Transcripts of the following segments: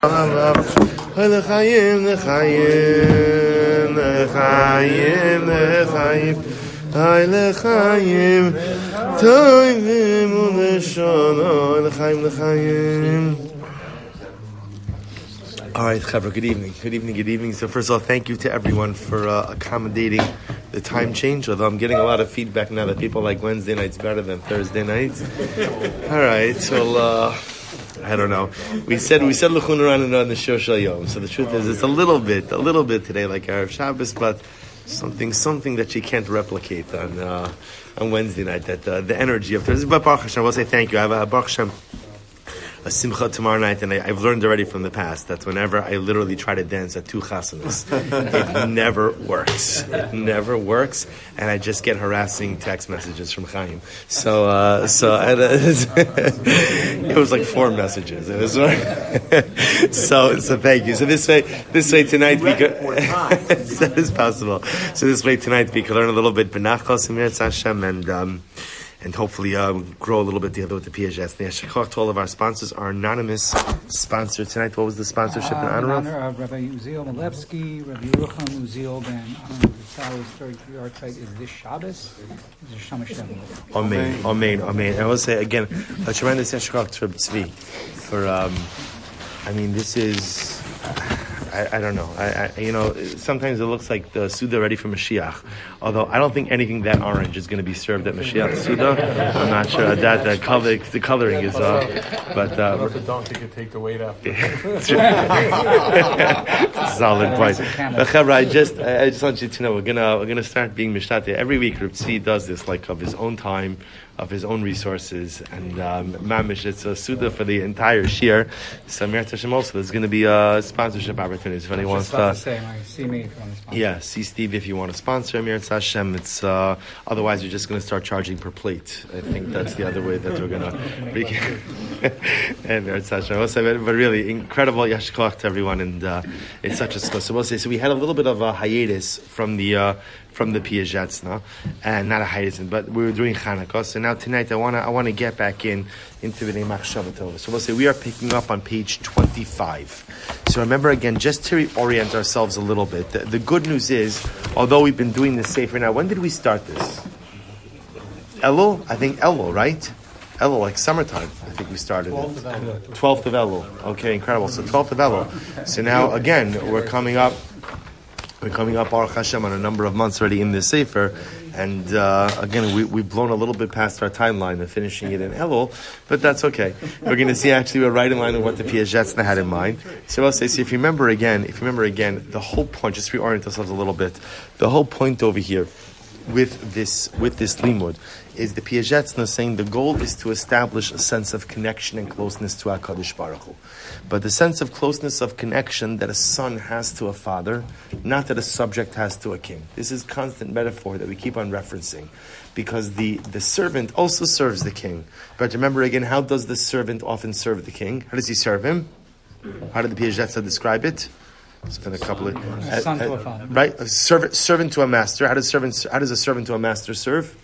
L'chaim, l'chaim, l'chaim, l'chaim, hay l'chaim, tovim u'leshona, l'chaim, l'chaim. All right, Chaburah, good evening. Good evening. So first of all, thank you to everyone for accommodating the time change, although I'm getting a lot of feedback now that people like Wednesday nights better than Thursday nights. All right, so I don't know. We said L'chun Ran on the Shor Shel Yom. So the truth is, it's a little bit today, like Erev Shabbos, but something that you can't replicate on Wednesday night. That the energy of Thursday. But Baruch Hashem, I will say thank you. I have a Baruch Hashem a simcha tomorrow night, and I've learned already from the past that whenever I literally try to dance at two chasanas, it never works. It never works, and I just get harassing text messages from Chaim. So it was like 4 messages. It was so thank you. So this way tonight we could that is possible. So this way tonight we could learn a little bit B'nachos Hashem and hopefully grow a little bit together with the PHS. To all of our sponsors, our anonymous sponsor tonight. What was the sponsorship in honor of? In honor of Rabbi Uziel Malevsky, Rabbi Yerucham Uziel Ben Sally's third yard site is this Shabbos. This is Shamash Amen. I will say again, a tremendous yeshachar to Rabbi Tzvi for. This is. I don't know. Sometimes it looks like the Suda ready for Mashiach. Although I don't think anything that orange is going to be served at Mashiach Suda. I'm not sure that the coloring is but the donkey could take the weight out. Solid point. But Chavra, I just want you to know we're gonna start being Mishtate every week. Reb Tzvi does this like of his own time, of his own resources, and mamish, it's a Suda for the entire Shir. So Mir Tashem also, there's going to be sponsorship opportunities if anyone wants to. See me if you want to sponsor. Yeah, see Steve if you want to sponsor Mir Tashem. It's otherwise you're just going to start charging per plate. I think that's the other way that we're going to. And Mir Tashem, but really incredible yashkoach to everyone, and it's such a skill. So we'll say we had a little bit of a hiatus from the Piagetz now, and not a hiatus, but we were doing Chanukah. So now tonight I want to get back into Bnai Machshava. So we'll say we are picking up on page 25. So remember again, just to reorient ourselves a little bit, the good news is, although we've been doing this Sefer now, when did we start this? Elul? I think Elul, right? Elul, like summertime, I think we started 12th of Elul. Okay, incredible. So 12th of Elul. So now again, we're coming up Baruch Hashem on a number of months already in this Sefer, and again we've blown a little bit past our timeline of finishing it in Elul, but that's okay. We're going to see actually we're right in line with what the Piagetzna had in mind. So I'll say, if you remember again, the whole point, just reorient ourselves a little bit, the whole point over here with this limud is the Piagetzna saying the goal is to establish a sense of connection and closeness to HaKadosh Baruch Hu. But the sense of closeness of connection that a son has to a father, not that a subject has to a king. This is constant metaphor that we keep on referencing, because the servant also serves the king. But remember again, how does the servant often serve the king? How does he serve him? How did the Piagetzna describe it? It's been a couple of son to a father, right? A servant to a master. How does a servant to a master serve?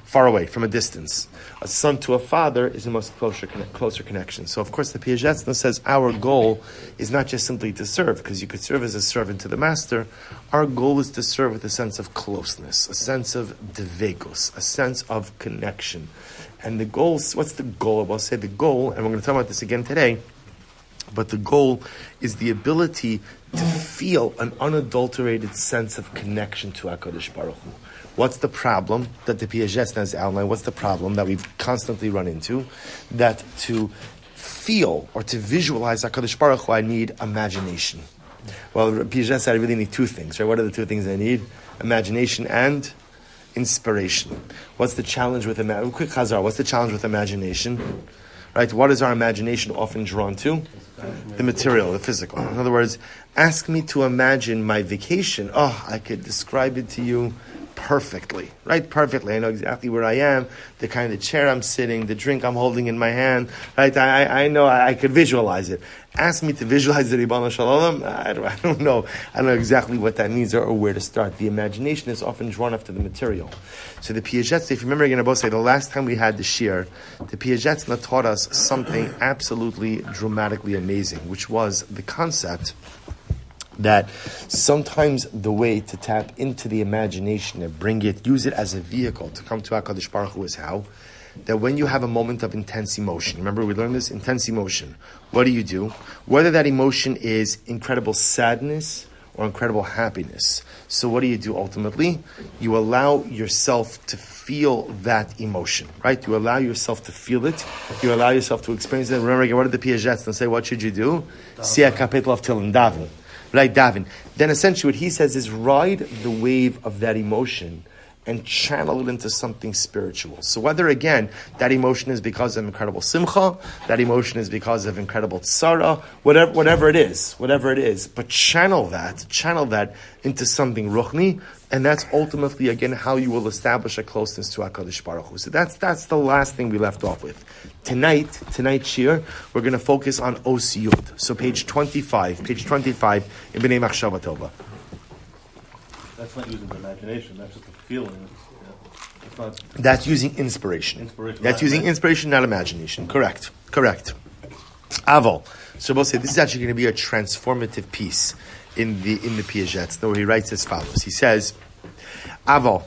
Far away, from a distance. A son to a father is the most closer connection. So of course the Piagetzna says our goal is not just simply to serve, because you could serve as a servant to the master. Our goal is to serve with a sense of closeness, a sense of devekos, a sense of connection. And the goal, what's the goal? I'll say the goal, and we're going to talk about this again today. But the goal is the ability to feel an unadulterated sense of connection to HaKadosh Baruch Hu. What's the problem that the Piagetzna has outlined? What's the problem that we've constantly run into? That to feel or to visualize HaKadosh Baruch Hu, I need imagination. Well, Piagetzna said I really need 2 things, right? What are the 2 things I need? Imagination and inspiration. What's the challenge with imagination? Quick Chazar, what's the challenge with imagination? Right? What is our imagination often drawn to? The material, the physical. In other words, ask me to imagine my vacation. Oh, I could describe it to you perfectly, right? Perfectly. I know exactly where I am, the kind of chair I'm sitting, the drink I'm holding in my hand, right? I know I could visualize it. Ask me to visualize the Ribbon Shalom, I don't know. I don't know exactly what that means or where to start. The imagination is often drawn after the material. So the Piagetz, if you remember again, I both say the last time we had the Shir, the Piagetz taught us something absolutely dramatically amazing, which was the concept that sometimes the way to tap into the imagination and use it as a vehicle to come to HaKadosh Baruch Hu is how? That when you have a moment of intense emotion, remember we learned this, intense emotion, what do? Whether that emotion is incredible sadness or incredible happiness. So what do ultimately? You allow yourself to feel that emotion, right? You allow yourself to feel it. You allow yourself to experience it. Remember again, what did the Piagetz and say, what should you do? Siya kapitel of Tilim Davin. Right, Davin. Then essentially what he says is ride the wave of that emotion and channel it into something spiritual. So whether, again, that emotion is because of incredible simcha, that emotion is because of incredible tzara, whatever it is, but channel that into something ruchni, and that's ultimately, again, how you will establish a closeness to HaKadosh Baruch Hu. So that's the last thing we left off with. Tonight's shir, we're going to focus on Os Yud. So page 25 in Bnei Machshava Tova. That's not using the imagination, that's just a feeling. It's not. That's using inspiration. That's using inspiration, not imagination. Correct. Aval. So we'll say this is actually going to be a transformative piece in the Piagetz, where he writes as follows. He says, Aval.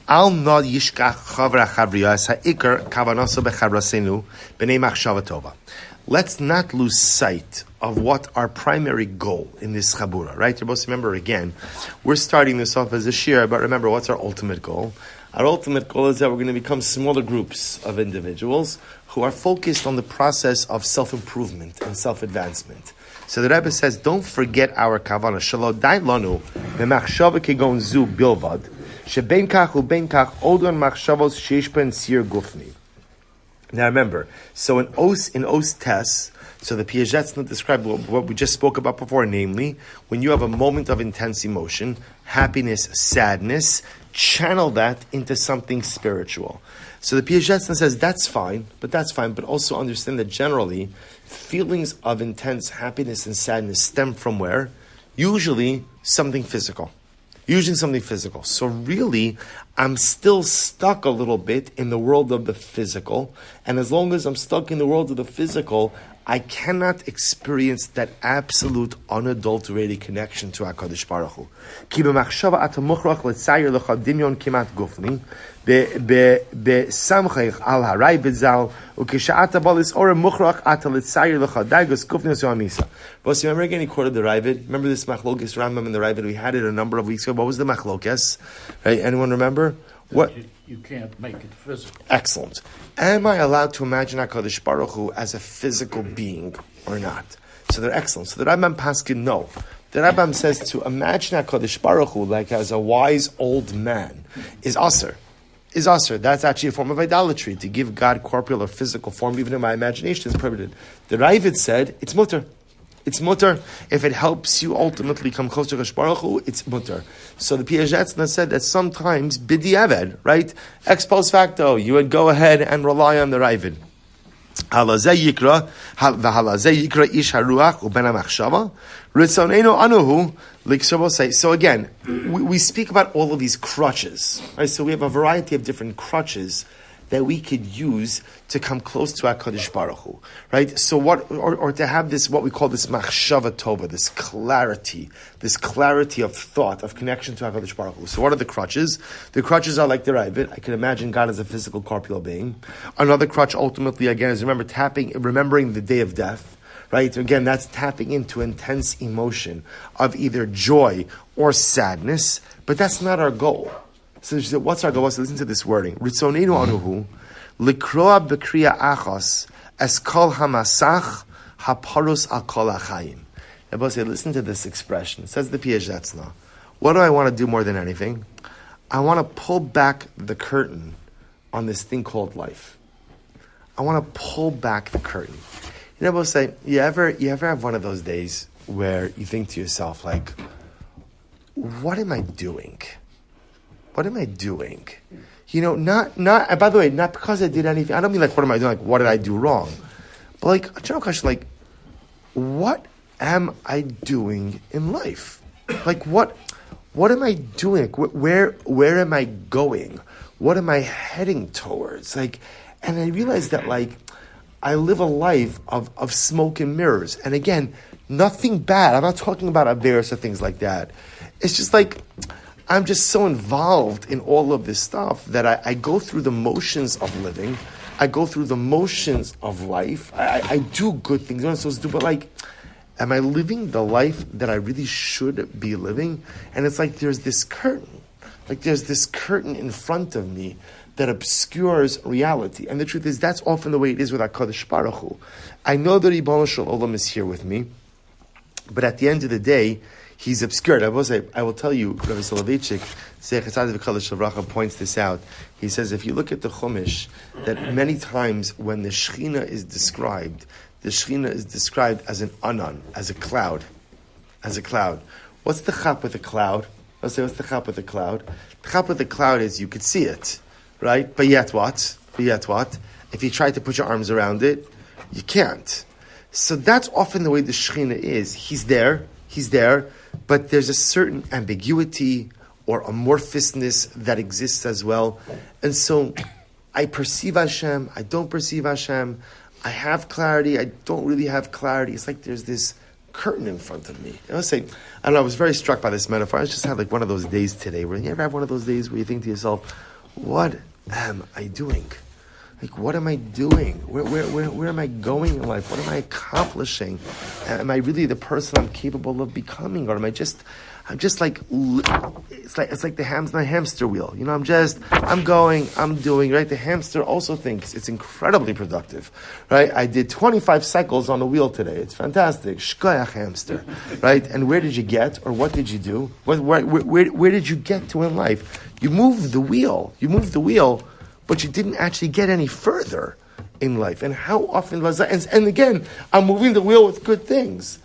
Al nod yishkach chavra chavriyas ha'ikar kavanaso bechavrasenu b'nei machshava tova. Let's not lose sight of what our primary goal in this Chaburah, right? You're supposed to remember again, we're starting this off as a shir, but remember, what's our ultimate goal? Our ultimate goal is that we're going to become smaller groups of individuals who are focused on the process of self-improvement and self-advancement. So the Rebbe says, don't forget our kavanah. Shelo dai lanu b'machshava kegon zu bilvad sheben kach uben kach odon machshavos sheish ben sir gufni. Now remember, so in Os Tes, so the Piagetz described what we just spoke about before, namely, when you have a moment of intense emotion, happiness, sadness, channel that into something spiritual. So the Piagetz says that's fine, but also understand that generally, feelings of intense happiness and sadness stem from where? Usually something physical. So really, I'm still stuck a little bit in the world of the physical, and as long as I'm stuck in the world of the physical, I cannot experience that absolute, unadulterated connection to HaKadosh Baruch Hu. Ki b'machshava ata mukhrach l'tzayir l'cha dimyon kimat gufni, besamchech al haray b'zal, ukisha'ata balis ora mukhrach ata l'tzayir l'cha daigos gufni zo'amisa. But remember again, he quoted the Ravid. Remember this machlokes Rambam and the Ravid? We had it a number of weeks ago. What was the machlokes? Right? Anyone remember? What? You can't make it physical. Excellent. Am I allowed to imagine HaKadosh Baruch Hu as a physical being or not? So they're excellent. So the Rambam Paskin, no. The Rambam says to imagine HaKadosh Baruch Hu like as a wise old man is aser. That's actually a form of idolatry. To give God corporeal or physical form, even in my imagination, is prohibited. The Ravid said, it's mutter. It's mutter. If it helps you ultimately come close to HaKadosh Baruch Hu, it's mutter. So the Piagetz said that sometimes b'diavad, right? Ex post facto, you would go ahead and rely on the Ravid. Halazeh yikra ish haruach uben machshava ritzonenu anuhu likshavosei. So again, we speak about all of these crutches, right? So we have a variety of different crutches that we could use to come close to HaKadosh Baruch Hu, right? So what, or to have this, what we call this Machshava Tova, this clarity of thought, of connection to HaKadosh Baruch Hu. So what are the crutches? The crutches are like the Ravid. I can imagine God as a physical corporeal being. Another crutch ultimately, again, is remembering the day of death, right? Again, that's tapping into intense emotion of either joy or sadness, but that's not our goal. So she said, what's our goal? So listen to this wording. Ritzonenu anuhu likroa b'kriya achos es kol hamasach haparus al kol achayim. Rabbi said, listen to this expression. It says the Piagetz now. What do I want to do more than anything? I want to pull back the curtain on this thing called life. I want to pull back the curtain. You know, Rabbi say, you ever have one of those days where you think to yourself, like, what am I doing? what am I doing? Not, and by the way, not because I did anything. I don't mean like, what am I doing? Like, what did I do wrong? But like, a general question, like, what am I doing in life? Like, what am I doing? Like, where am I going? What am I heading towards? Like, and I realized that, like, I live a life of smoke and mirrors. And again, nothing bad. I'm not talking about Averis or things like that. It's just like, I'm just so involved in all of this stuff that I go through the motions of living. I go through the motions of life. I do good things I'm supposed to do, but like, am I living the life that I really should be living? And it's like there's this curtain. Like there's this curtain in front of me that obscures reality. And the truth is, that's often the way it is with HaKadosh Baruch Hu. I know that Ribono Shel Olam is here with me, but at the end of the day, he's obscured. I will tell you, Rabbi Soloveitchik, Chassidus Chaburah, points this out. He says, if you look at the Chumash, that many times when the Shechina is described as an anan, as a cloud. What's the chap with the cloud? Let's say, what's the chap with the cloud? The chap with the cloud is you could see it, right? But yet what? If you try to put your arms around it, you can't. So that's often the way the Shechina is. He's there, but there's a certain ambiguity or amorphousness that exists as well. And so I perceive Hashem, I don't perceive Hashem, I have clarity, I don't really have clarity. It's like there's this curtain in front of me. I was very struck by this metaphor. I just had like one of those days today where you ever have one of those days where you think to yourself, what am I doing? Like, what am I doing? Where am I going in life? What am I accomplishing? Am I really the person I'm capable of becoming? Or I'm just like, it's like the hamster wheel. I'm going, I'm doing, right? The hamster also thinks it's incredibly productive, right? I did 25 cycles on the wheel today. It's fantastic. Shkoyach hamster, right? And where did you get, or what did you do? Where did you get to in life? You moved the wheel, but you didn't actually get any further in life. And how often was that? And again, I'm moving the wheel with good things,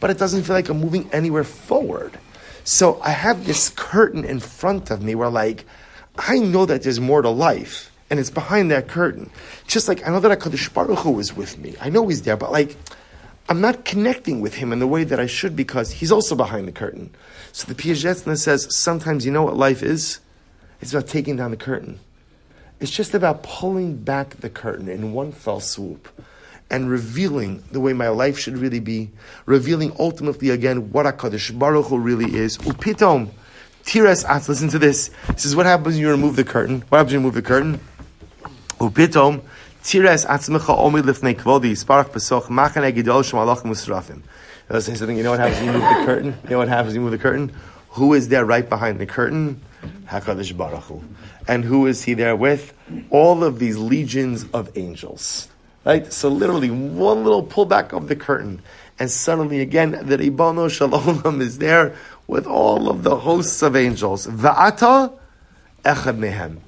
but it doesn't feel like I'm moving anywhere forward. So I have this curtain in front of me where, like, I know that there's more to life, and it's behind that curtain. Just like I know that HaKadosh Baruch Hu is with me. I know he's there, but like, I'm not connecting with him in the way that I should because he's also behind the curtain. So the Piaget says, sometimes you know what life is? It's about taking down the curtain. It's just about pulling back the curtain in one fell swoop and revealing the way my life should really be, revealing ultimately again what HaKadosh Baruch Hu really is. Upitom, tiras atz, listen to this. This is what happens when you remove the curtain. What happens when you remove the curtain? Upitom, tiras atzmecha omi lifnei kvodi, sparach pesoch, machane gidol shemalachim usrafim. Let's say something, you know what happens when you move the curtain? You know what happens when you move the curtain? Who is there right behind the curtain? HaKadosh Baruch Hu. And who is he there with? All of these legions of angels. Right? So literally, one little pullback of the curtain, and suddenly again, the Ribono Shel Olam is there with all of the hosts of angels. Va'ata echad mehem.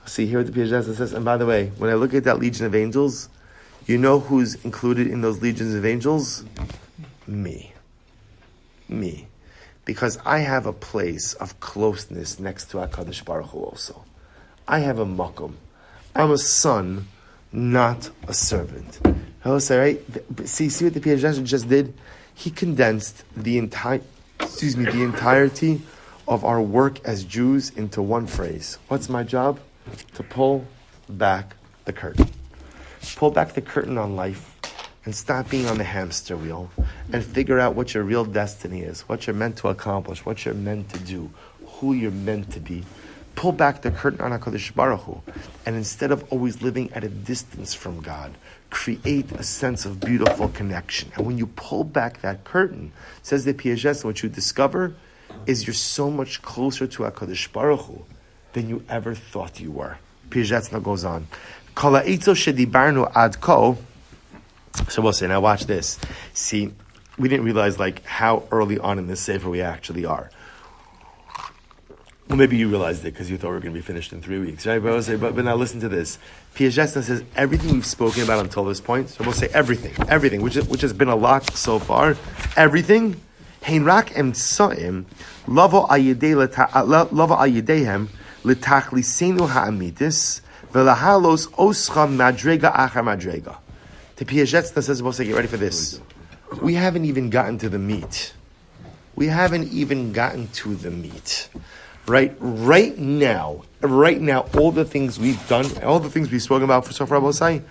See here what the Piaget says, and by the way, when I look at that legion of angels, you know who's included in those legions of angels? Me. Because I have a place of closeness next to HaKadosh Baruch Hu also. I have a makom. I'm a son, not a servant. Right? See what the Piaget just did? He condensed the entirety of our work as Jews into one phrase. What's my job? To pull back the curtain. Pull back the curtain on life and stop being on the hamster wheel and figure out what your real destiny is, what you're meant to accomplish, what you're meant to do, who you're meant to be. Pull back the curtain on HaKadosh Baruch Hu, and instead of always living at a distance from God, create a sense of beautiful connection. And when you pull back that curtain, says the Piaget, what you discover is you're so much closer to HaKadosh Baruch Hu than you ever thought you were. Piaget now goes on. Kol ha'itzo shedibarnu ad ko. So we'll say, now watch this. See, we didn't realize like how early on in this sefer we actually are. Well, maybe you realized it because you thought we were going to be finished in 3 weeks, right? But now listen to this. Piaget says everything we've spoken about until this point. So we'll say everything, which has been a lot so far. Everything. Hein rak em soim lavo ayidehem L'tachlisenu ha'amitis v'lahalos oscha madrega achar madrega. The Piagetz says, "Boss, get ready for this. We haven't even gotten to the meat. Right now, all the things we've done, all the things we've spoken about for so far, Bosai,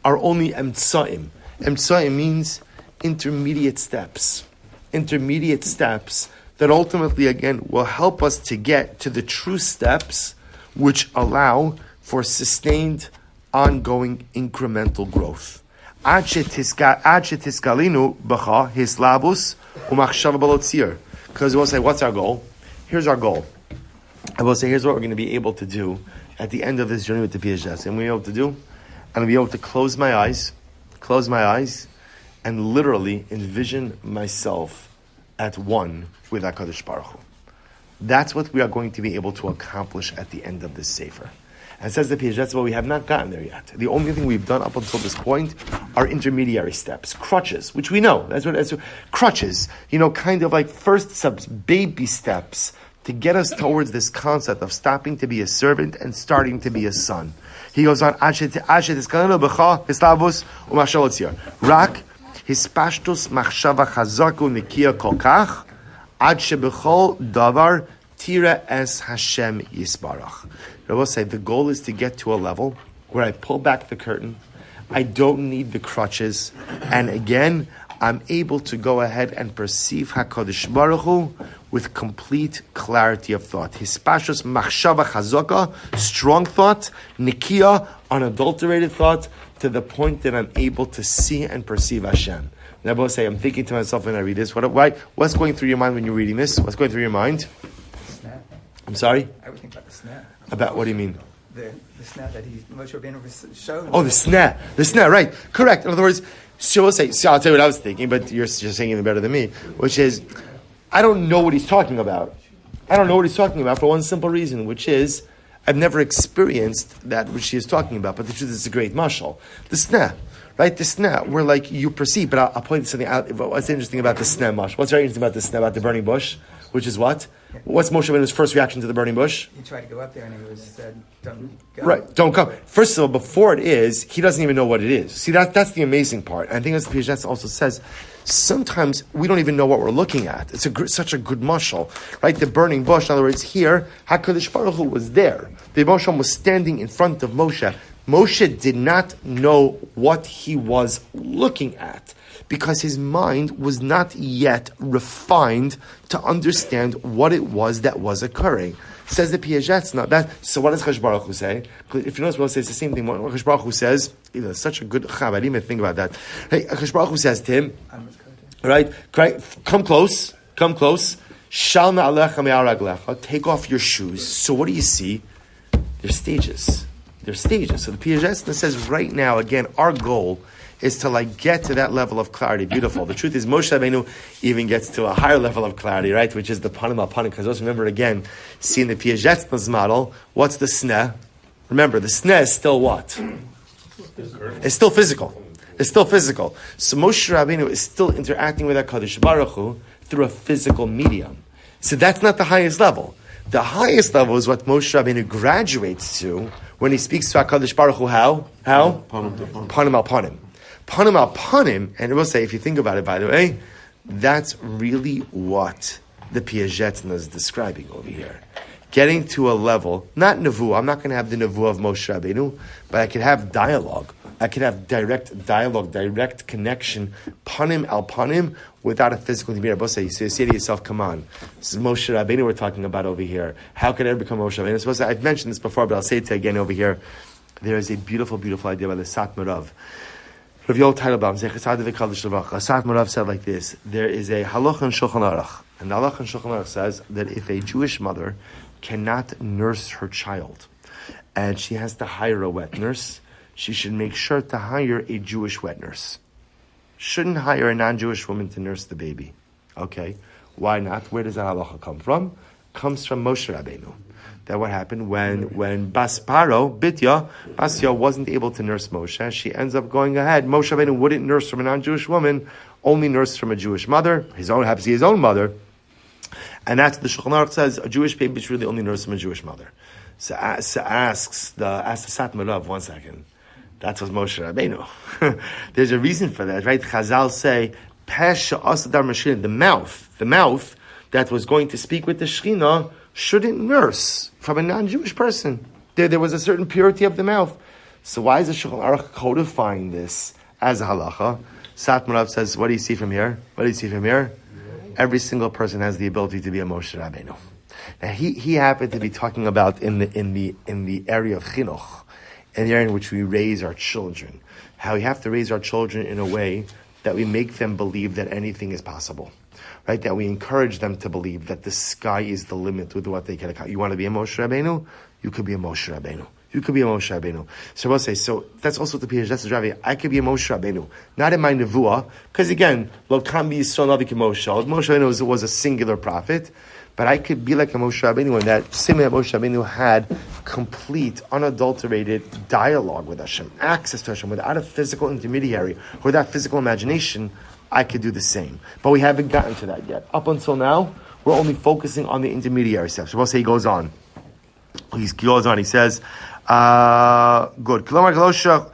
are only emtsaim. Emtsaim means intermediate steps that ultimately, again, will help us to get to the true steps which allow for sustained, ongoing, incremental growth. Ad shetiskalinu b'cha hislabus u'machshava b'lotzir. Because we'll say, what's our goal? Here's our goal. I will say, here's what we're going to be able to do at the end of this journey with the Piaget. And we're able to do, I'm going to be able to close my eyes, and literally envision myself at one with HaKadosh Baruch Hu. That's what we are going to be able to accomplish at the end of this Sefer. And says the Piaget, well, we have not gotten there yet. The only thing we've done up until this point are intermediary steps, crutches, which we know. That's crutches, kind of like first steps, baby steps, to get us towards this concept of stopping to be a servant and starting to be a son. He goes on, Rak, hispashtus machshava chazaku nikia kolkach, ad shebechol davar tira es Hashem yisbarach. I will say the goal is to get to a level where I pull back the curtain, I don't need the crutches, and again, I'm able to go ahead and perceive HaKadosh Baruch Hu with complete clarity of thought. Hispashos machshava chazaka, strong thought, nikia, unadulterated thought, to the point that I'm able to see and perceive Hashem. And I will say, I'm thinking to myself when I read this, what's going through your mind when you're reading this? What's going through your mind? Snap. I'm sorry? I would think about the snap. About what do you mean? The snap that Moshe Rabbeinu showed. Oh, the snare, right? Correct. In other words, I'll tell you what I was thinking, but you're saying it better than me, which is, I don't know what he's talking about. For one simple reason, which is, I've never experienced that which he is talking about, but the truth is it's a great mashal. The snare, right? The snare, where like you perceive, but I'll point something out. What's interesting about the snare mashal? What's very interesting about the snare, about the burning bush, which is what? What's Moshe Rabbeinu's first reaction to the burning bush? He tried to go up there and he was said, don't go. Right, don't come. First of all, before it is, he doesn't even know what it is. See, that's the amazing part. And I think as the Piaget also says, sometimes we don't even know what we're looking at. It's such a good mashal, right? The burning bush, in other words, here, HaKadosh Baruch Hu was there. The Moshe was standing in front of Moshe. Moshe did not know what he was looking at, because his mind was not yet refined to understand what it was that was occurring. Says the Piaget, not that. So what does Chassidus Baruch Hu say? If you notice, we'll say it's the same thing. What Chassidus Baruch Hu says, such a good chab, I didn't even think about that. Hey, Chassidus Baruch Hu says to him, right, come close, shal na'alecha me'araglecha, take off your shoes. So what do you see? There's stages. So the Piaget says right now, again, our goal is to get to that level of clarity. Beautiful. The truth is, Moshe Rabbeinu even gets to a higher level of clarity, right? Which is the panim al panim. Because also remember again, seeing the Piaget's model, what's the sneh? Remember, the sneh is still what? It's still physical. So Moshe Rabbeinu is still interacting with HaKadosh Baruch Hu through a physical medium. So that's not the highest level. The highest level is what Moshe Rabbeinu graduates to when he speaks to HaKadosh Baruch Hu. How? Panim al panim. Panim al panim, and I will say, if you think about it, by the way, that's really what the Piaget is describing over here. Getting to a level, not nevuah, I'm not going to have the nevuah of Moshe Rabbeinu, but I could have dialogue. I could have direct dialogue, direct connection, panim al panim, without a physical intermediary. So you say to yourself, come on, this is Moshe Rabbeinu we're talking about over here. How could I ever become Moshe Rabbeinu? I've mentioned this before, but I'll say it again over here. There is a beautiful, beautiful idea by the Satmar Rav. Rav Yol Teitelbaum, Satmar said like this: there is a halacha in Shulchan Aruch, and the halacha in Shulchan Aruch says that if a Jewish mother cannot nurse her child, and she has to hire a wet nurse, she should make sure to hire a Jewish wet nurse. Shouldn't hire a non-Jewish woman to nurse the baby. Okay, why not? Where does that halacha come from? Comes from Moshe Rabbeinu. That what happened when Basya wasn't able to nurse Moshe. She ends up going ahead. Moshe Rabbeinu wouldn't nurse from a non-Jewish woman, only nurse from a Jewish mother. Happens to be his own mother. And that's the Shulchan Aruch says, a Jewish baby should really only nurse from a Jewish mother. So asks the Satmar Rav, 1 second. That was Moshe Rabbeinu. There's a reason for that, right? Chazal say, Pesha Asadar Mashkin, the mouth that was going to speak with the Shekhinah shouldn't nurse from a non-Jewish person. There was a certain purity of the mouth. So why is the Shulchan Aruch codifying this as a halacha? Satmar Rav says, what do you see from here? What do you see from here? Every single person has the ability to be a Moshe Rabbeinu. Now he happened to be talking about in the area of chinuch, in the area in which we raise our children. How we have to raise our children in a way that we make them believe that anything is possible. Right? That we encourage them to believe that the sky is the limit with what they can accomplish. You want to be a Moshe Rabbeinu? You could be a Moshe Rabbeinu. You could be a Moshe Rabbeinu. So we'll say, so that's also the Pirush, that's the Ravi. I could be a Moshe Rabbeinu. Not in my Nevuah, because again, Lo Kam Bi Yisrael Navi Moshe. Moshe Rabbeinu was a singular prophet, but I could be like a Moshe Rabbeinu in that similar Moshe Rabbeinu had complete, unadulterated dialogue with Hashem, access to Hashem, without a physical intermediary, without physical imagination. I could do the same. But we haven't gotten to that yet. Up until now, we're only focusing on the intermediary steps. So we'll say he goes on. He says, good. Kilomar Galosha,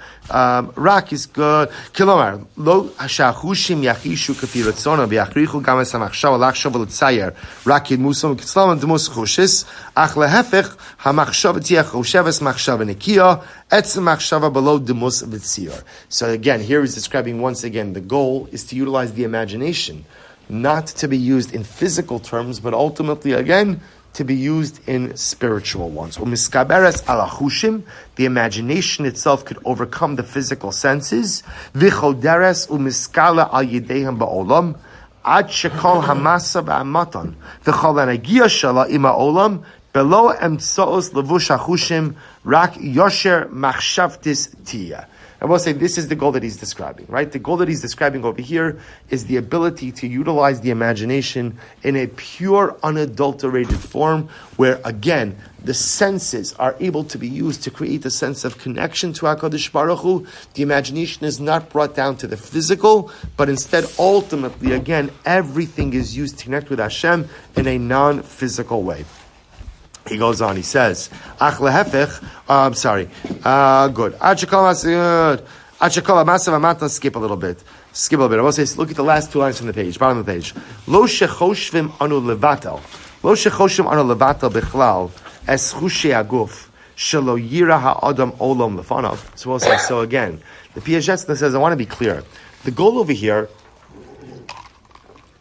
Rak is good. Kilomar, Lo Hashachushim Yachishu Kafi Ratzona, Biachrichu Gamas Machshava, Lachshava L'Tzayer, Rakid Musam, Kitzlam, Demus Chushis, Ach Lehefech, HaMachshava Tiach, Osheves Machshava Nekia, Etzem Machshava below Demus V'Tzir. So again, here he's describing once again, the goal is to utilize the imagination, not to be used in physical terms, but ultimately, again, to be used in spiritual ones. Umiskaberes alachushim, the imagination itself could overcome the physical senses. V'choderes umiskala al yidehem ba'olam, ad shekol hamasa ba'amatan. V'chol anagia shala ima olam, below emtsoos levush hachushim, rak yosher machshavtis tiyah. I will say this is the goal that he's describing, right? The goal that he's describing over here is the ability to utilize the imagination in a pure, unadulterated form where, again, the senses are able to be used to create a sense of connection to HaKadosh Baruch Hu. The imagination is not brought down to the physical, but instead, ultimately, again, everything is used to connect with Hashem in a non-physical way. He goes on, he says, Ach lehefech, good. Skip a little bit. I will say, look at the last 2 lines from the page, bottom of the page. Lo shechoshvim anu levatel bichlal es chushe aguf shelo yira ha'adam olam lefanav. So we'll say, so again, the Piagetz says, I want to be clear. The goal over here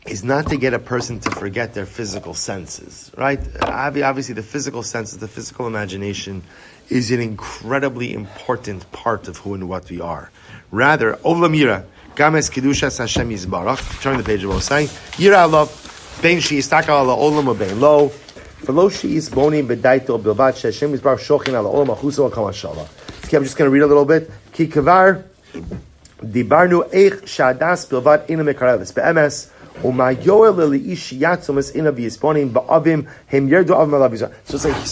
is not to get a person to forget their physical senses, right? Obviously, the physical senses, the physical imagination is an incredibly important part of who and what we are. Rather, Olam Yira, Games Kedushas Hashem Yisbarach, turn the page, we'll say, Yira Allah, Ben Shi Yistaka Allah Olam or Ben Lo, Velo Shi Yisboni Bedaito Bilvat Hashem Yisbarach Shochin Allah Olam Achuso Kamashala. Okay, I'm just going to read a little bit. Ki Kavar, Dibarnu Eich Shadas Bilvat Ina Mekarelis, Be'emes, so say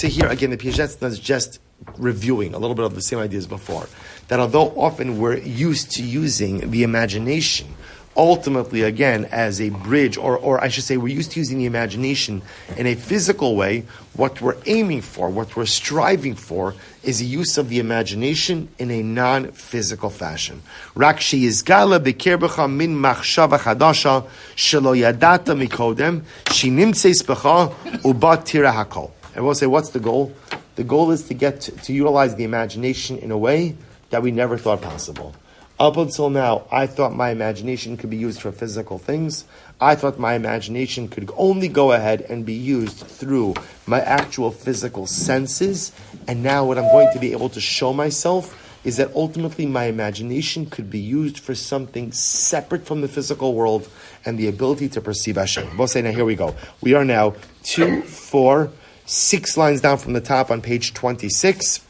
here again, the Piagetz is just reviewing a little bit of the same ideas before. That although often we're used to using the imagination, ultimately again as a bridge, or I should say we're used to using the imagination in a physical way, what we're aiming for, what we're striving for, is a use of the imagination in a non-physical fashion. Rak sheyizgala b'kerbecha min machshava chadasha shelo yadata mikodem shinimtzeis becha ubat tira hakol. I will say, what's the goal? The goal is to get to utilize the imagination in a way that we never thought possible. Up until now, I thought my imagination could be used for physical things. I thought my imagination could only go ahead and be used through my actual physical senses. And now what I'm going to be able to show myself is that ultimately my imagination could be used for something separate from the physical world and the ability to perceive Hashem. We'll say, now here we go. We are now 2, 4, 6 lines down from the top on page 26,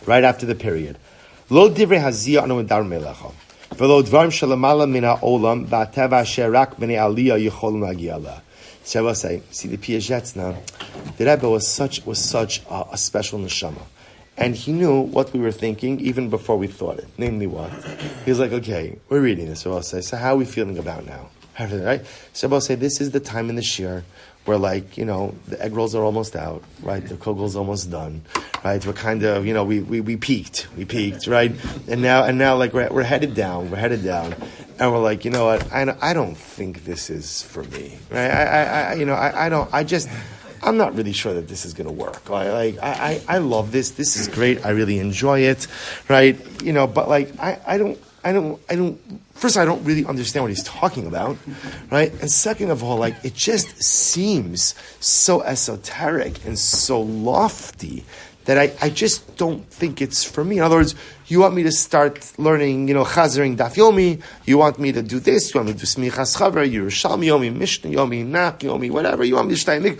right after the period. Lo divrei haziyah anu medar melecha, v'lo dvarim shelamala min ha'olam v'ateva sherak b'nei aliyah yicholim lagia leh. So I will say, see the Piagetz now, the Rebbe was such a special neshama, and he knew what we were thinking even before we thought it. Namely, what? He was like, okay, we're reading this. So I'll say, so how are we feeling about now? Right? So I'll say this is the time in the shir where, like, the egg rolls are almost out, right? The kogel's almost done, right? We're kind of, we peaked, right? And now, like, we're headed down, and we're like, you know what? I don't think this is for me, right? I'm not really sure that this is going to work. I love this. This is great. I really enjoy it, right? But like, I don't. First, I don't really understand what he's talking about, right? And second of all, like, it just seems so esoteric and so lofty that I just don't think it's for me. In other words, you want me to start learning, Chazering Daf Yomi, you want me to do this, you want me to do Smichas Chaver, Yerushalmi Yomi, Mishnah Yomi, Nach Yomi, whatever, you want me to stay.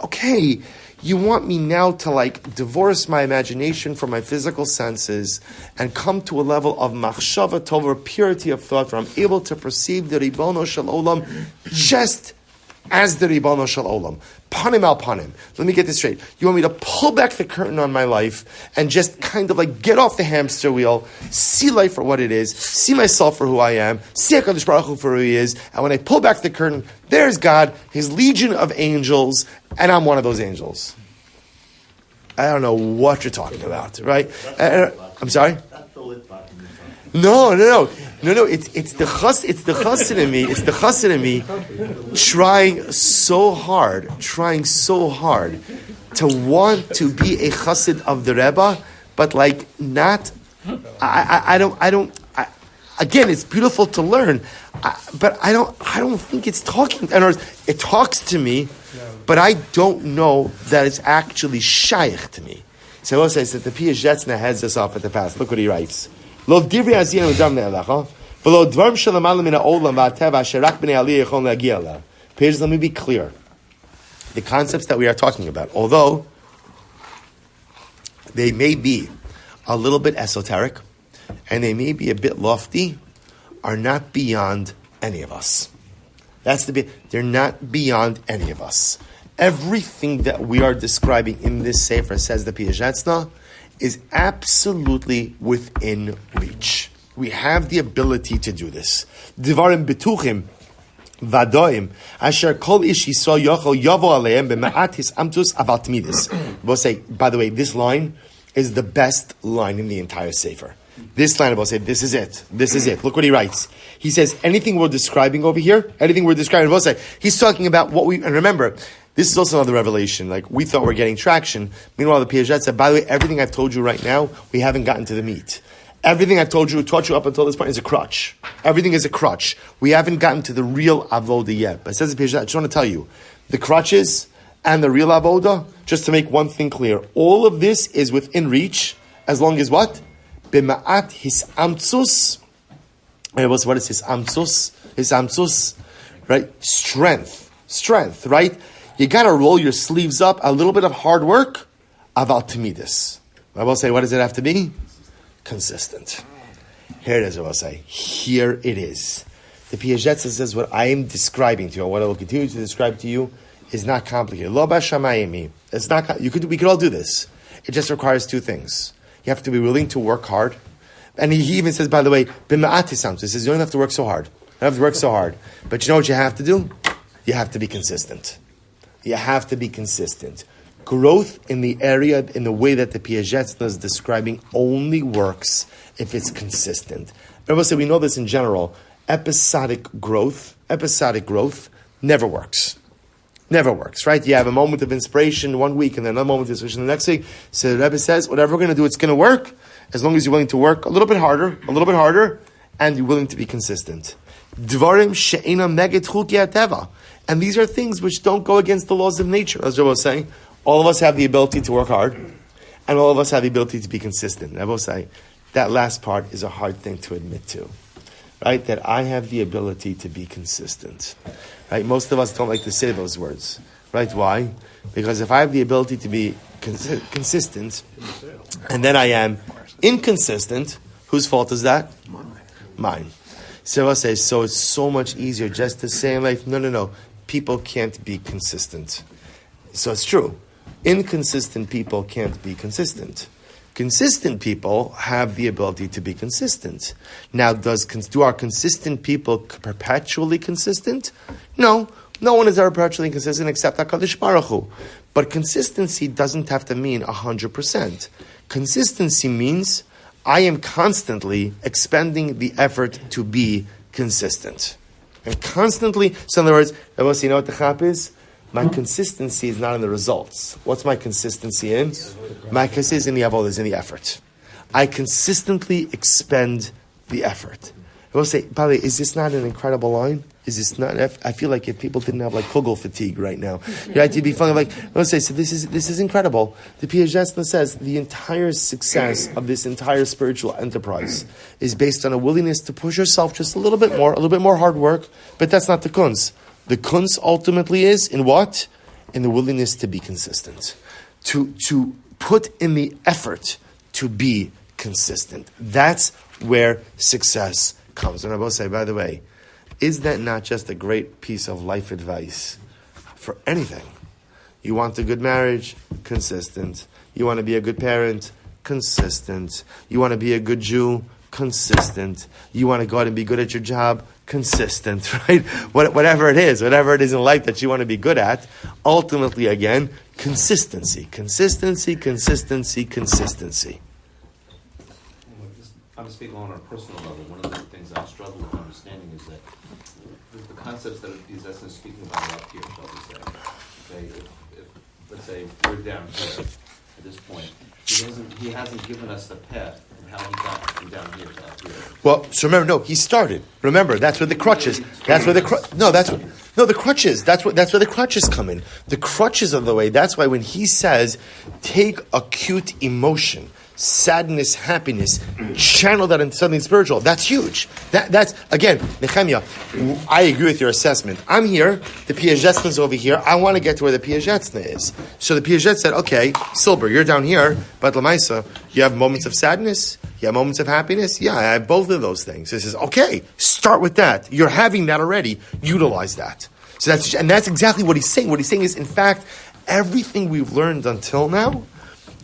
Okay. You want me now to, like, divorce my imagination from my physical senses and come to a level of Machshava, Tova, purity of thought, where I'm able to perceive the Ribono Shel Olam just as the Ribono Shel Olam. Panim al panim. Let me get this straight. You want me to pull back the curtain on my life and just kind of like get off the hamster wheel, see life for what it is, see myself for who I am, see HaKadosh Baruch Hu for who he is, and when I pull back the curtain, there's God, his legion of angels, and I'm one of those angels. I don't know what you're talking about, right? I'm sorry? No. It's the chassid in me. It's the chassid in me trying so hard to want to be a chassid of the Rebbe, but like not. Again, it's beautiful to learn, but I don't think it's talking. In other words, it talks to me, but I don't know that it's actually shaykh to me. So I will say that the Piyah Jetzna heads us off at the past. Look what he writes. Lo divri aziyanu dam ne'elecha, v'lo dvarim shalamalim min ha'olam v'ateva sherak b'nei aliyah yechon le'agia eleh. Please, let me be clear. The concepts that we are talking about, although they may be a little bit esoteric, and they may be a bit lofty, are not beyond any of us. They're not beyond any of us. Everything that we are describing in this sefer, says the Piyah Jetzna, is absolutely within reach. We have the ability to do this. Divarim betuchim vadoim asher kol ish yisrael yochel yavo aleim b'ma'at his amtus aval tmidis. We'll say, by the way, this line is the best line in the entire sefer. This line, I will say, this is it. Look what he writes. He says, anything we're describing over here, we'll say, he's talking about what and remember, this is also another revelation. Like, we thought we're getting traction. Meanwhile, the Piyah Jetzna said, by the way, everything I've told you right now, we haven't gotten to the meat. Everything I've taught you up until this point is a crutch. Everything is a crutch. We haven't gotten to the real avoda yet. But it says the Piyah Jetzna, I just want to tell you, the crutches and the real avoda, just to make one thing clear, all of this is within reach, as long as what? B'ma'at his amtsus. What is his amtsus? His amtsus, right? Strength, right? You got to roll your sleeves up. A little bit of hard work, aval timidus. I will say, what does it have to be? Consistent. Here it is. I will say, here it is. The Piyah Jetzna says, what I am describing to you, or what I will continue to describe to you, is not complicated. Lo b'shamayim. It's not. We could all do this. It just requires two things. You have to be willing to work hard. And he even says, by the way, b'ma'at, he says, you don't have to work so hard. You don't have to work so hard. But you know what you have to do? You have to be consistent. Growth in the area, in the way that the Piyah Jetzna is describing, only works if it's consistent. Everyone say we know this in general. Episodic growth never works. Never works, right? You have a moment of inspiration 1 week and then another moment of inspiration the next week. So the Rebbe says, whatever we're going to do, it's going to work as long as you're willing to work a little bit harder, and you're willing to be consistent. Dvarim she'enam neged chukei hateva. And these are things which don't go against the laws of nature. As Joe was saying, all of us have the ability to work hard, and all of us have the ability to be consistent. And I will say, that last part is a hard thing to admit to, right? That I have the ability to be consistent. Right? Most of us don't like to say those words. Right? Why? Because if I have the ability to be consistent, and then I am inconsistent, whose fault is that? Mine. So I'll say, so it's so much easier just to say in life, no, people can't be consistent. So it's true. Inconsistent people can't be consistent. Consistent people have the ability to be consistent. Now, do our consistent people perpetually consistent? No. No one is ever perpetually consistent except HaKadosh Baruch Hu. But consistency doesn't have to mean 100%. Consistency means I am constantly expending the effort to be consistent. And constantly, so in other words, you know what the chap is? My consistency is not in the results. What's my consistency in? My consistency is in the avodah, is in the effort. I consistently expend the effort. I will say, by the way, is this not an incredible line? Is this not? I feel like if people didn't have like kugel fatigue right now, you'd be funny. Like, let's say, so this is incredible. The Piaget says the entire success of this entire spiritual enterprise is based on a willingness to push yourself just a little bit more hard work. But that's not the kunz. The kunz ultimately is in what? In the willingness to be consistent, to put in the effort to be consistent. That's where success comes. And I will say, by the way, is that not just a great piece of life advice for anything? You want a good marriage? Consistent. You want to be a good parent? Consistent. You want to be a good Jew? Consistent. You want to go out and be good at your job? Consistent, right? Whatever it is in life that you want to be good at, ultimately, again, consistency. Consistency, consistency, consistency. I'm speaking on a personal level. One of the things I struggle with understanding is that the concepts that these essays speaking about are up here, shall we say. Okay, if let's say we're down here at this point, he hasn't given us the path of how he got from down here to up here. Well, so remember, no, he started. Remember, that's where the crutches. That's where the the crutches. That's where the crutches come in. The crutches are the way. That's why when he says, take acute emotion, sadness, happiness, channel that into something spiritual. That's huge. That's again, Nehemiah, I agree with your assessment. I'm here, the Piaget's is over here. I want to get to where the Piaget's is. So the Piaget said, okay, Silber, you're down here, but Lamaisa, you have moments of sadness, you have moments of happiness. Yeah, I have both of those things. So he says, okay, start with that. You're having that already. Utilize that. So that's exactly what he's saying. What he's saying is, in fact, everything we've learned until now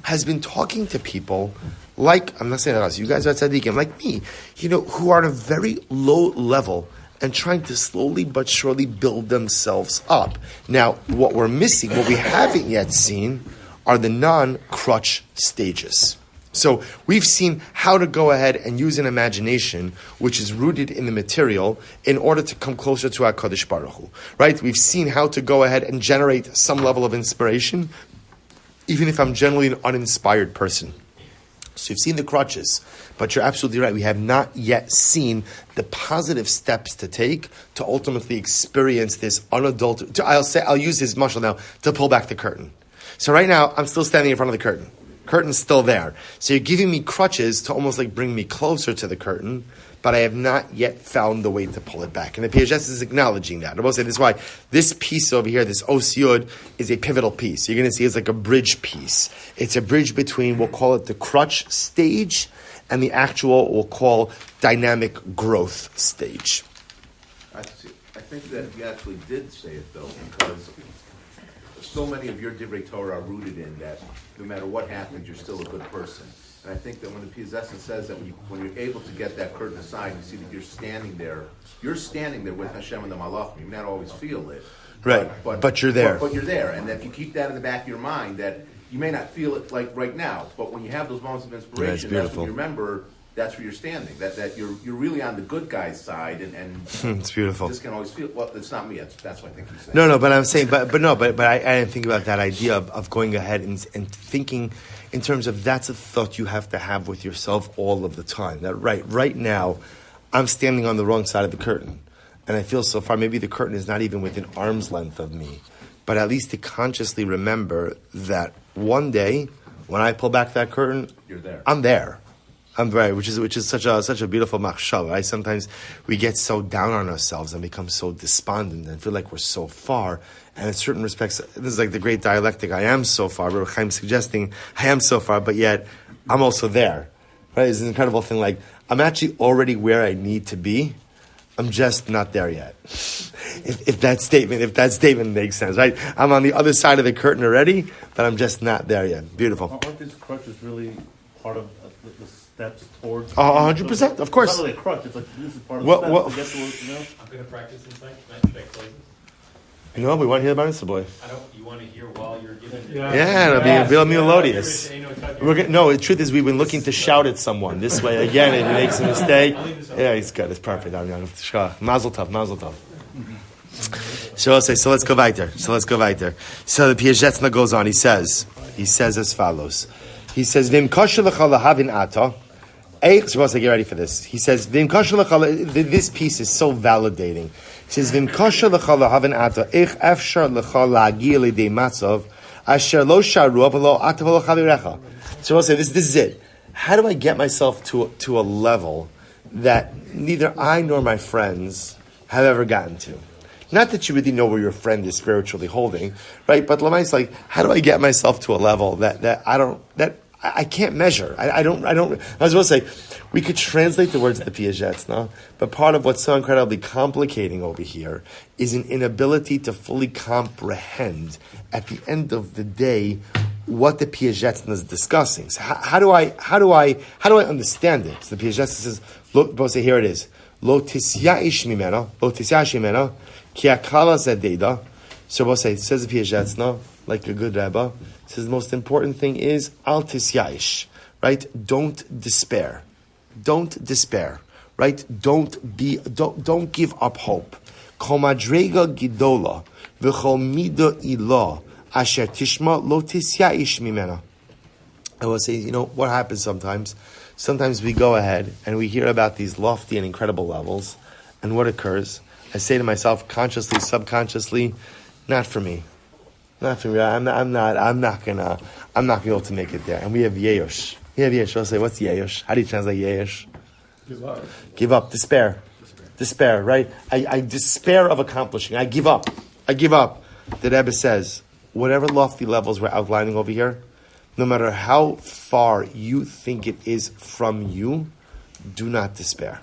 has been talking to people like, I'm not saying that us, you guys are tzaddikim, like me, who are at a very low level and trying to slowly but surely build themselves up. Now, what we're missing, what we haven't yet seen, are the non-crutch stages. So we've seen how to go ahead and use an imagination which is rooted in the material in order to come closer to HaKadosh Baruch Hu. Right? We've seen how to go ahead and generate some level of inspiration, even if I'm generally an uninspired person. So you've seen the crutches, but you're absolutely right. We have not yet seen the positive steps to take to ultimately experience this unadulterated. I'll use his mashal now to pull back the curtain. So right now, I'm still standing in front of the curtain. Curtain's still there. So you're giving me crutches to almost like bring me closer to the curtain, but I have not yet found the way to pull it back. And the Piaget is acknowledging that. I will say this is why this piece over here, this Osiyud, is a pivotal piece. You're going to see it's like a bridge piece. It's a bridge between, we'll call it the crutch stage, and the actual, we'll call, dynamic growth stage. I think that you actually did say it, though, because so many of your Divrei Torah are rooted in that no matter what happens, you're still a good person. And I think that when the Piaget says that when you're able to get that curtain aside, you see that you're standing there with Hashem and the Malachim. You may not always feel it. Right, but you're there. But you're there. And if you keep that in the back of your mind, that you may not feel it like right now, but when you have those moments of inspiration, that's when you remember that's where you're standing. That you're really on the good guy's side, and it's beautiful. This can always feel. Well, it's not me. That's what I think you said. No, but I'm saying, but I didn't think about that idea of going ahead and thinking in terms of that's a thought you have to have with yourself all of the time. That right now, I'm standing on the wrong side of the curtain, and I feel so far. Maybe the curtain is not even within arm's length of me, but at least to consciously remember that one day when I pull back that curtain, you're there. I'm there. I'm right, which is such a beautiful machshava. Right? Sometimes we get so down on ourselves and become so despondent and feel like we're so far. And in certain respects, this is like the great dialectic. I am so far, but I'm suggesting I am so far, but yet I'm also there. Right? It's an incredible thing. Like I'm actually already where I need to be. I'm just not there yet. If that statement makes sense, right? I'm on the other side of the curtain already, but I'm just not there yet. Beautiful. Aren't these crutches really part of the steps towards. 100%, of course. It's not really a crutch. It's like this is part of Well, the well- steps to get to, you know. I'm gonna practice inside. Should I close this? No, we want to hear about Mr. Boy. I don't. You want to hear while you're giving. Yeah, it'll be real melodious. No, the truth is we've been looking to shout at someone. This way, again, if he makes a mistake. Yeah, he's good. It's perfect. Mazel tov, mazel tov. So let's go weiter. So the Piazetzna goes on. He says as follows. He says, Vim kosher lecha lahavin ata. Supposed to get ready for this. He says, Vim kosher lecha. This piece is so validating. He says, Vim kosher lecha lahavin ata. Ich efshar lecha la'agi l'idei matzav. Asher lo sharu v'lo ata v'lo chavirecha. So I'll say this is it. How do I get myself to a level that neither I nor my friends have ever gotten to? Not that you really know where your friend is spiritually holding, right? But Lamai's like, how do I get myself to a level that I can't measure? I was supposed to say, we could translate the words of the Piazetzna, but part of what's so incredibly complicating over here is an inability to fully comprehend at the end of the day what the Piazetzna is discussing. So how do I understand it? So the Piazetzna says, look, both say here it is. Lo tisya'ish mimena, ki akala zededa. So both say, it says the Piazetzna, like a good Rebbe, says the most important thing is al tisya'ish, right? Don't despair. Don't despair, right? Don't give up hope. Kol madrega gidola v'chol mida ilah asher tishma lo tisya'ish mimena. I will say, what happens sometimes? Sometimes we go ahead and we hear about these lofty and incredible levels, and what occurs? I say to myself, consciously, subconsciously, not for me. Not for me. I'm not gonna be able to make it there. And we have yeyosh. I'll say, what's yeyosh? How do you translate yeyosh? Give up. Despair, right? I despair of accomplishing. I give up. The Rebbe says, whatever lofty levels we're outlining over here, no matter how far you think it is from you, do not despair.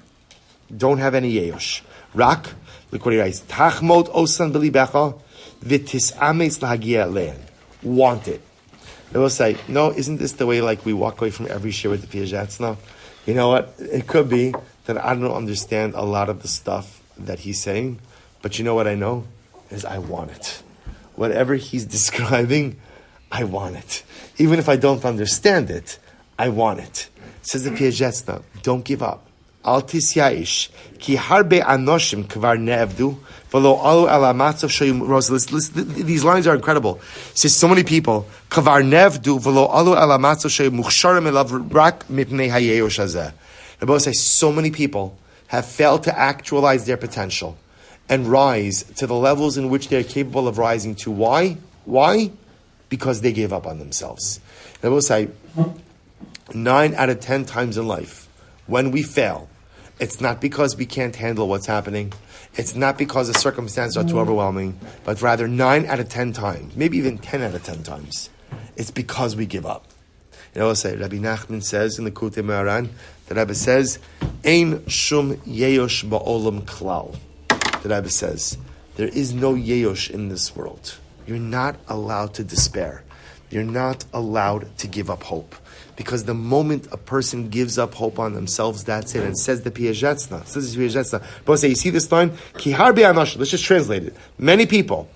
Don't have any yeyosh. Rak, look what he writes. Tachmod osan belibecha v'tisames lahagia le'en. Want it. They will say, no, isn't this the way like we walk away from every shir with the Piazetzna? You know what? It could be that I don't understand a lot of the stuff that he's saying, but you know what I know? Is I want it. Whatever he's describing, I want it. Even if I don't understand it, I want it. Says the Piazetzna, don't give up. Al tisyaish, ki harbe anoshim kvar ne'evdu, v'lo alu ala matzav shoyim rosa. These lines are incredible. It says so many people, kvar ne'evdu, v'lo alu ala matzav shoyim muchsharim elav rak mipnei hayeyosh hazeh. The Bible says so many people have failed to actualize their potential and rise to the levels in which they're capable of rising to. Why? Because they gave up on themselves. The Bible says 9 out of 10 times in life, when we fail, it's not because we can't handle what's happening. It's not because the circumstances are too overwhelming, but rather 9 out of 10 times, maybe even 10 out of 10 times, it's because we give up. I'll say, Rabbi Nachman says in the Kutei Moharan, the Rebbe says, Ein shum yeyosh ba'olam klal. The Rebbe says, there is no yeyosh in this world. You're not allowed to despair. You're not allowed to give up hope. Because the moment a person gives up hope on themselves, that's it. And it says the Piazetzna. But say, you see this line? Ki harbe anoshim. Let's just translate it. Many people,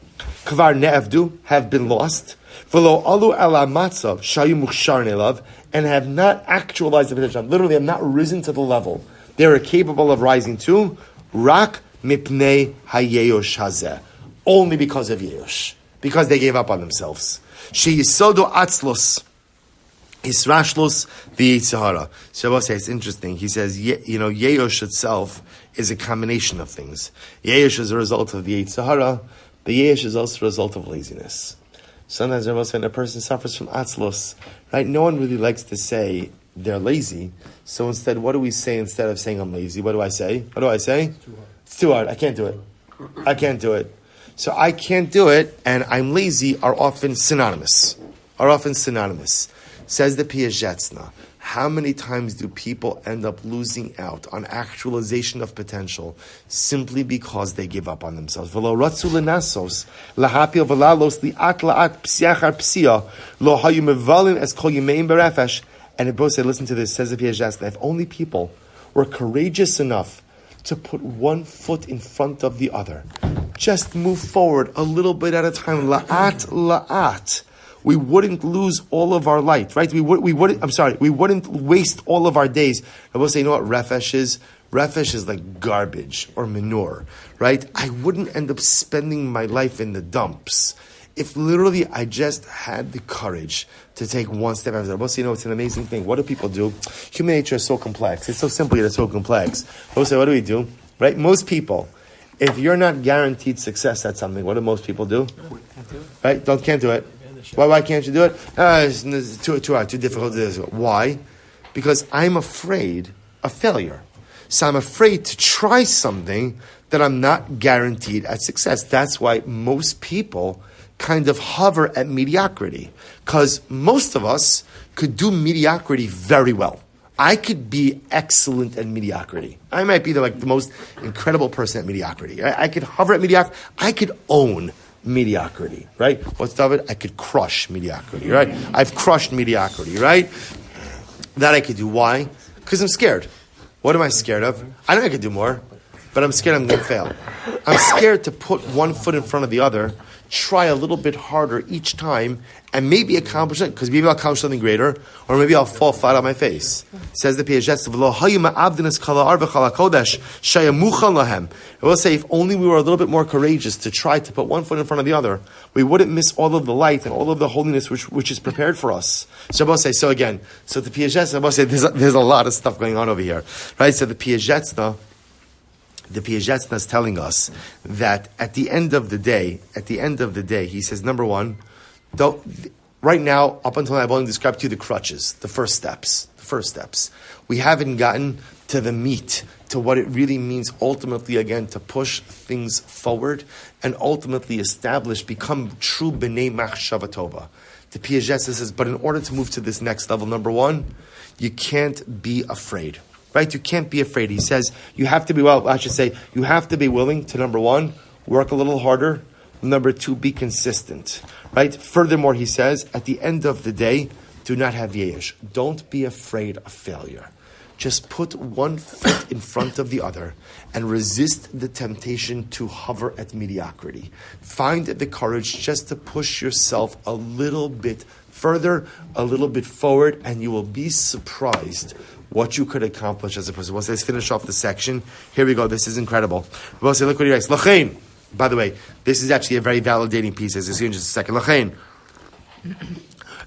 kvar ne'evdu, have been lost. V'lo alu ala matzav shayu muchsharin elav, and have not actualized the potential. Literally, have not risen to the level they are capable of rising to. Rak mipnei hayeyosh hazeh. Only because of yeyosh. Because they gave up on themselves. Sheyisodo atzlos. Israshlos v'yitzahara. Shabbos says it's interesting. He says, yeyosh itself is a combination of things. Yeyosh is a result of the yitzahara. The yeyosh is also a result of laziness. Sometimes when a person suffers from atzlos, right? No one really likes to say they're lazy. So instead, what do we say instead of saying I'm lazy? What do I say? It's too hard. I can't do it. So I can't do it, and I'm lazy are often synonymous. Says the Piazetzna, how many times do people end up losing out on actualization of potential simply because they give up on themselves? V'lo ratzu lenasos, lahapil v'lalos li'at psiachar psia, lo hayu mevalin es kol yimeim berefesh, And it both said, listen to this, says the Piaget, if only people were courageous enough to put one foot in front of the other, just move forward a little bit at a time, la'at, la'at, we wouldn't lose all of our light, right? We wouldn't waste all of our days. I will say, you know what refesh is? Refesh is like garbage or manure, right? I wouldn't end up spending my life in the dumps if literally I just had the courage to take one step after the other. Well, so, you know, it's an amazing thing. What do people do? Human nature is so complex. It's so simple, yet it's so complex. Well, so what do we do? Right? Most people, if you're not guaranteed success at something, what do most people do? Right? Can't do it. Why can't you do it? It's too hard, too difficult to do. Why? Because I'm afraid of failure. So I'm afraid to try something that I'm not guaranteed at success. That's why most people kind of hover at mediocrity. Because most of us could do mediocrity very well. I could be excellent at mediocrity. I might be the most incredible person at mediocrity. I could hover at mediocrity. I could own mediocrity, right? What's David? I could crush mediocrity, right? I've crushed mediocrity, right? That I could do. Why? Because I'm scared. What am I scared of? I know I could do more, but I'm scared I'm going to fail. I'm scared to put one foot in front of the other, try a little bit harder each time, and maybe accomplish it, because maybe I'll accomplish something greater, or maybe I'll fall flat on my face. Says the Piaget, I will say, if only we were a little bit more courageous to try to put one foot in front of the other, we wouldn't miss all of the light and all of the holiness which is prepared for us. So I will say, so the Piaget, I will say, there's a lot of stuff going on over here. Right? So the Piaget is telling us that at the end of the day, he says, number one, right now, up until now, I've only described to you the crutches, the first steps. We haven't gotten to the meat, to what it really means ultimately, again, to push things forward and ultimately become true Bnai Machshava Tova. The Piaget says, but in order to move to this next level, number one, you can't be afraid. Right? You can't be afraid. He says you have to be, you have to be willing to, number one, work a little harder. Number two, be consistent. Right? Furthermore, he says, at the end of the day, do not have yesh. Don't be afraid of failure. Just put one foot in front of the other and resist the temptation to hover at mediocrity. Find the courage just to push yourself a little bit further, a little bit forward, and you will be surprised what you could accomplish as a person. Let's finish off the section. Here we go. This is incredible. We'll say, look what he writes. Lachain. By the way, this is actually a very validating piece, as you'll see in just a second. Lachain.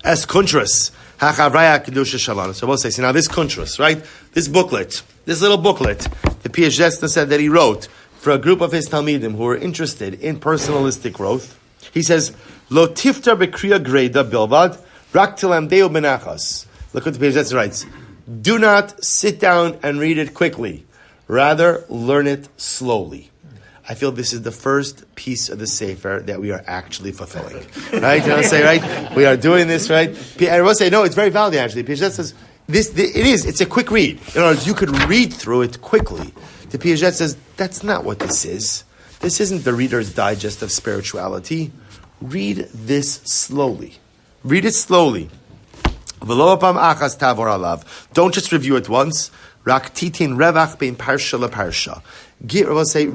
Es kuntras. Hachavraya kedusha shalana. So we'll say, now this kuntras, right? This little booklet, the Piaget said that he wrote for a group of his Talmidim who were interested in personalistic growth. He says, Lo tiftar bekriya greda bilvad, rak tilam deu benachas. Look what the Piaget writes. Do not sit down and read it quickly. Rather, learn it slowly. I feel this is the first piece of the Sefer that we are actually fulfilling. Right? You know what I'm saying, right? We are doing this, right? And I will say, no, it's very valid, actually. Piaget says, it's a quick read. In other words, you could read through it quickly. The Piaget says, that's not what this is. This isn't the Reader's Digest of spirituality. Read this slowly. Read it slowly. Don't just review it once. Rak titin revach bein parsha la parsha.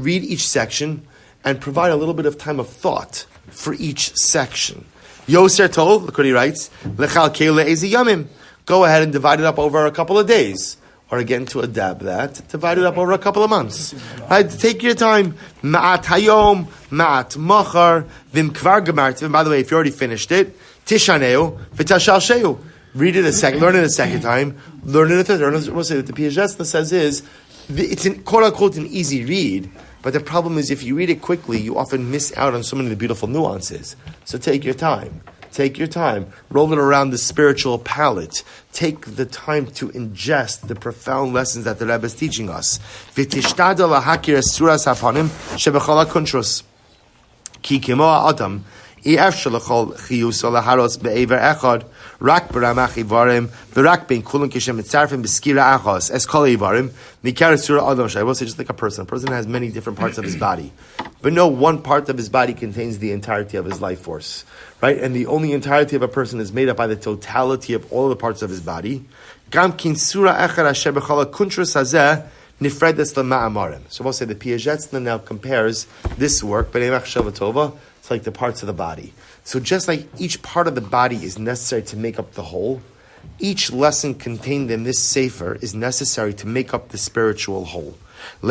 Read each section and provide a little bit of time of thought for each section. Yoser tov, look what he writes. Lechal keile ezi yamim. Go ahead and divide it up over a couple of days. Or again, to adapt that, divide it up over a couple of months. Right? Take your time. Ma'at hayom, ma'at machar, vim kvar gemartiv. By the way, if you already finished it, tishaneu, v'tashal sheu. Read it a second, learn it a second time, learn it a third. What the Piaget says is, it's quote unquote an easy read, but the problem is if you read it quickly, you often miss out on so many of the beautiful nuances. So take your time. Roll it around the spiritual palate. Take the time to ingest the profound lessons that the Rebbe is teaching us. Ki kimo adam As Kol Ivarim, I will say just like a person. A person has many different parts of his body. But no one part of his body contains the entirety of his life force. Right? And the only entirety of a person is made up by the totality of all the parts of his body. So we'll say the Piagetz now compares this work, Bnei Machshava Tova, it's like the parts of the body. So just like each part of the body is necessary to make up the whole, each lesson contained in this sefer is necessary to make up the spiritual whole. And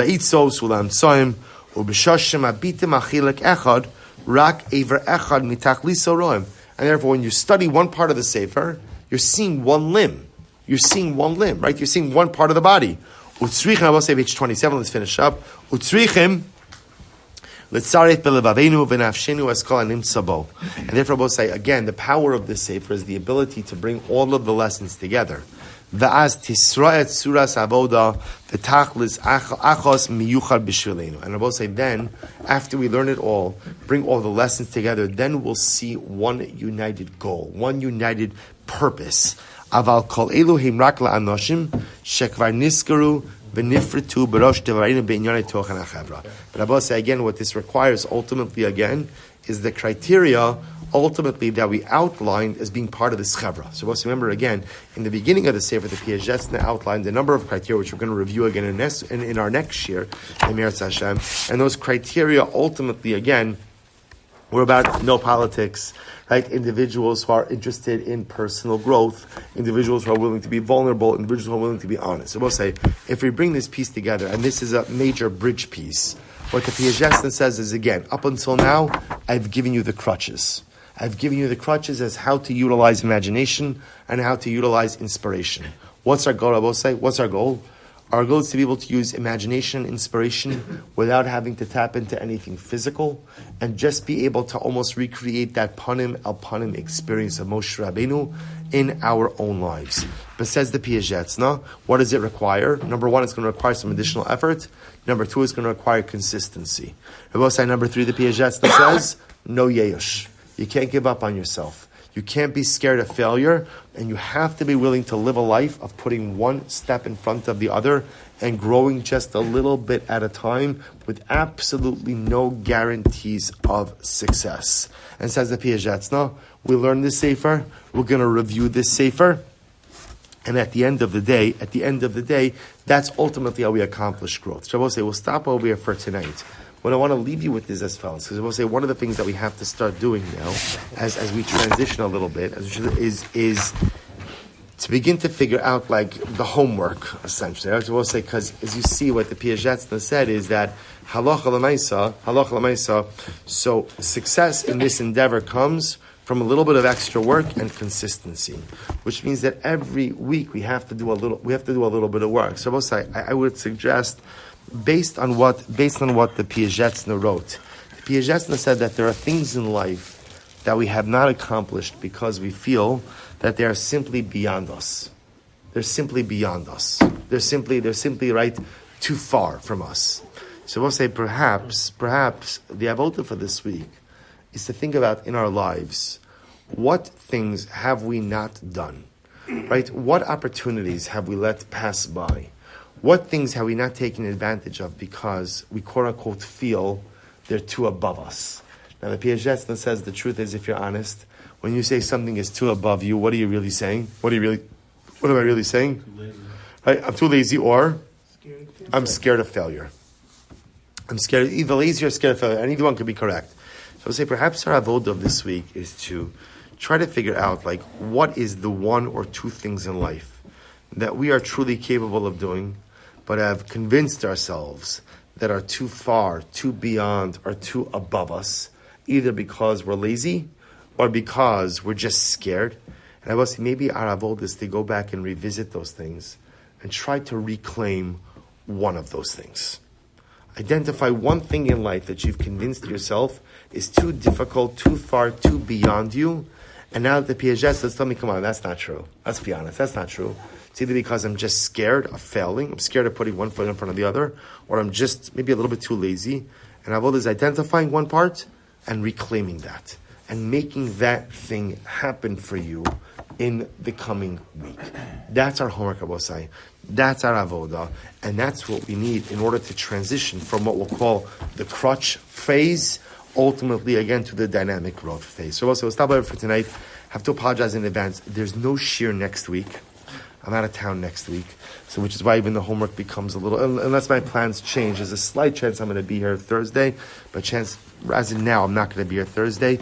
therefore, when you study one part of the sefer, you're seeing one limb. You're seeing one limb, right? You're seeing one part of the body. I will say page 27, let's finish up. And therefore, we'll say, again, the power of this sefer is the ability to bring all of the lessons together. And I will say, then, after we learn it all, bring all the lessons together, then we'll see one united goal, one united purpose. But I will say again, what this requires ultimately again is the criteria ultimately that we outlined as being part of this chevra. So let's remember again, in the beginning of the sefer, the Piagetz outlined a number of criteria which we're going to review again in our next year, and those criteria ultimately again were about no politics, right? Individuals who are interested in personal growth, individuals who are willing to be vulnerable, individuals who are willing to be honest. So we'll say, if we bring this piece together, and this is a major bridge piece, what the Piagetz says is, again, up until now, I've given you the crutches. I've given you the crutches as how to utilize imagination and how to utilize inspiration. What's our goal, I will say? What's our goal? Our goal is to be able to use imagination and inspiration without having to tap into anything physical and just be able to almost recreate that panim al panim experience of Moshe Rabbeinu in our own lives. But says the Piagetz, what does it require? Number one, it's going to require some additional effort. Number two, it's going to require consistency. I will say number three, the Piagetz says, no yeyush. You can't give up on yourself. You can't be scared of failure, and you have to be willing to live a life of putting one step in front of the other and growing just a little bit at a time with absolutely no guarantees of success. And says the Piagetz, we learn this sefer, we're going to review this sefer, and at the end of the day, that's ultimately how we accomplish growth. So I will say, we'll stop over here for tonight. What I want to leave you with is as follows, because I will say one of the things that we have to start doing now, as we transition a little bit, is to begin to figure out like the homework, essentially. I will say, because as you see, what the Piagetz said is that halacha l'maisa. So success in this endeavor comes from a little bit of extra work and consistency, which means that every week we have to do a little bit of work. So I will say, I would suggest, based on what the Piagetz wrote, the Piagetz said that there are things in life that we have not accomplished because we feel that they are simply beyond us. They're simply beyond us. They're simply right too far from us. So we'll say perhaps the avoda for this week is to think about in our lives, what things have we not done? Right? What opportunities have we let pass by? What things have we not taken advantage of because we quote-unquote feel they're too above us? Now the Piagetz says the truth is, if you're honest, when you say something is too above you, what are you really saying? What am I really saying? Too lazy. Right? I'm too lazy, or I'm scared of failure. I'm scared, either lazy or scared of failure, and either one could be correct. So I'll say perhaps our avodah of this week is to try to figure out like what is the one or two things in life that we are truly capable of doing, but have convinced ourselves that are too far, too beyond, or too above us, either because we're lazy or because we're just scared. And I will say maybe our avodah is to go back and revisit those things and try to reclaim one of those things. Identify one thing in life that you've convinced yourself is too difficult, too far, too beyond you. And now that the Piaget says, tell me, come on, that's not true. Let's be honest, that's not true. It's either because I'm just scared of failing, I'm scared of putting one foot in front of the other, or I'm just maybe a little bit too lazy. And avodah is identifying one part and reclaiming that. and making that thing happen for you in the coming week. That's our homework, Abosai. That's our avoda, and that's what we need in order to transition from what we'll call the crutch phase, ultimately again to the dynamic growth phase. So also, we'll stop over for tonight. Have to apologize in advance. There's no shear next week. I'm out of town next week, so which is why even the homework becomes a little, unless my plans change. There's a slight chance I'm going to be here Thursday, but chance, as of now, I'm not going to be here Thursday.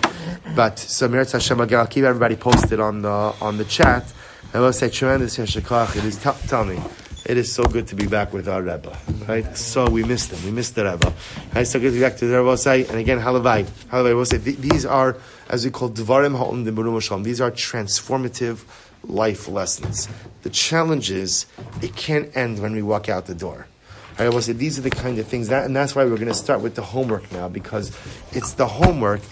But so Meretz Hashem, I'll keep everybody posted on the chat. I will say tremendous yeshikach. It is tell me, it is so good to be back with our Rebbe, right? So we missed him. We missed the Rebbe. Right? So good to be back to the Rebbe. Say, and again, halavai. We'll say these are, as we call dvarim ha'om d'merum shalom. These are transformative life lessons. The challenge is it can't end when we walk out the door. I will say these are the kind of things and that's why we're going to start with the homework now, because it's the homework.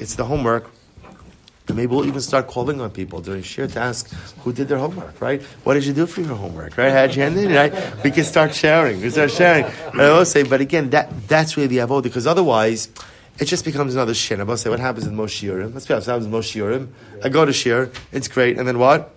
And maybe we'll even start calling on people during shir to ask who did their homework, right? What did you do for your homework, right? How'd you hand it in, right? We can start sharing. And I will say, but again, that's really the avodah, because otherwise it just becomes another shir. I will say, what happens in Moshe Urim? Let's be honest, what happens in Moshe Urim? I go to shir, it's great, and then what?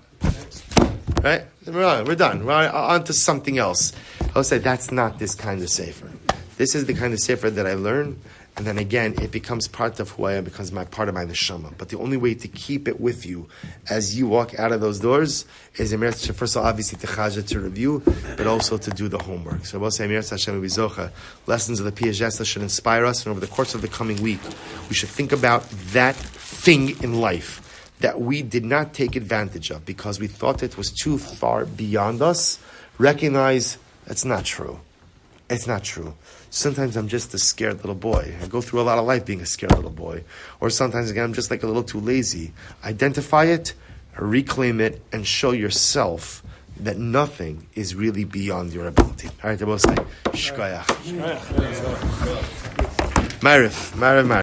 Right? We're done. We're on to something else. I'll say that's not this kind of sefer. This is the kind of sefer that I learn, and then again, it becomes part of who I am, becomes part of my neshama. But the only way to keep it with you as you walk out of those doors is first of all, obviously, to review, but also to do the homework. So I will say, lessons of the Piaget should inspire us, and over the course of the coming week, we should think about that thing in life that we did not take advantage of because we thought it was too far beyond us. Recognize that's not true. It's not true. Sometimes I'm just a scared little boy. I go through a lot of life being a scared little boy. Or sometimes, again, I'm just like a little too lazy. Identify it, reclaim it, and show yourself that nothing is really beyond your ability. All right, I will say, Shkoyach. Marif.